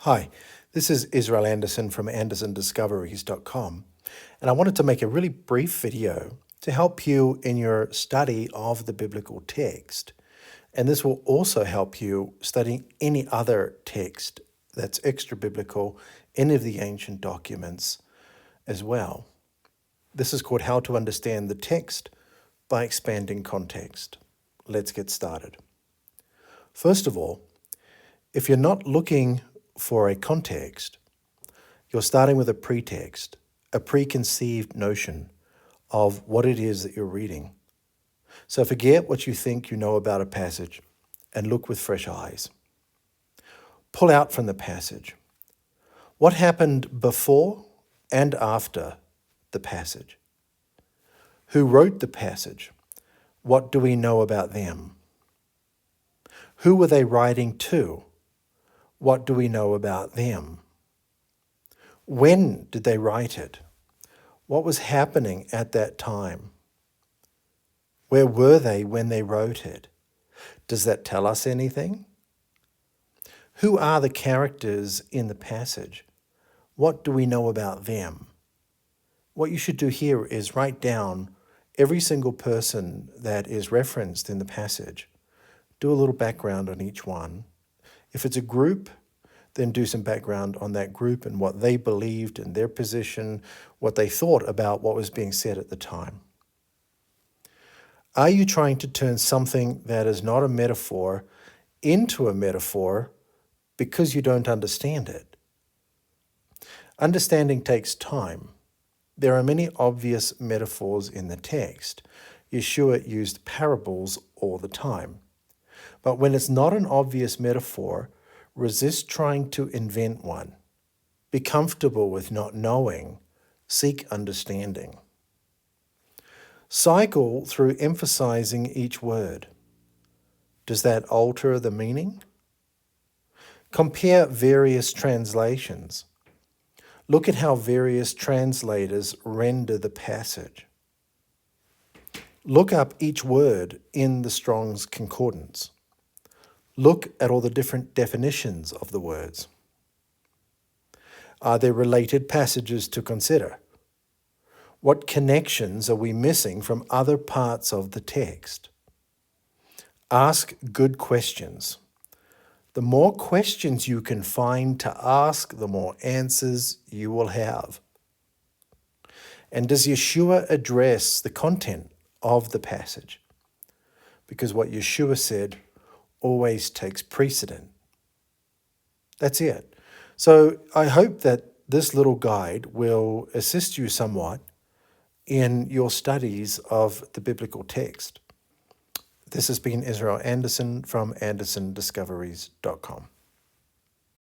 Hi, this is Israel Anderson from AndersonDiscoveries.com, and I wanted to make a really brief video to help you in your study of the biblical text. And this will also help you studying any other text that's extra biblical, any of the ancient documents as well. This is called How to Understand the Text by Expanding Context. Let's get started. First of all, if you're not looking for a context, you're starting with a pretext, a preconceived notion of what it is that you're reading. So forget what you think you know about a passage and look with fresh eyes. Pull out from the passage. What happened before and after the passage? Who wrote the passage? What do we know about them? Who were they writing to? What do we know about them? When did they write it? What was happening at that time? Where were they when they wrote it? Does that tell us anything? Who are the characters in the passage? What do we know about them? What you should do here is write down every single person that is referenced in the passage. Do a little background on each one. If it's a group, then do some background on that group and what they believed and their position, what they thought about what was being said at the time. Are you trying to turn something that is not a metaphor into a metaphor because you don't understand it? Understanding takes time. There are many obvious metaphors in the text. Yeshua used parables all the time. But when it's not an obvious metaphor, resist trying to invent one. Be comfortable with not knowing. Seek understanding. Cycle through emphasizing each word. Does that alter the meaning? Compare various translations. Look at how various translators render the passage. Look up each word in the Strong's Concordance. Look at all the different definitions of the words. Are there related passages to consider? What connections are we missing from other parts of the text? Ask good questions. The more questions you can find to ask, the more answers you will have. And does Yeshua address the content of the passage? Because what Yeshua said always takes precedent. That's it. So I hope that this little guide will assist you somewhat in your studies of the biblical text. This has been Israel Anderson from AndersonDiscoveries.com.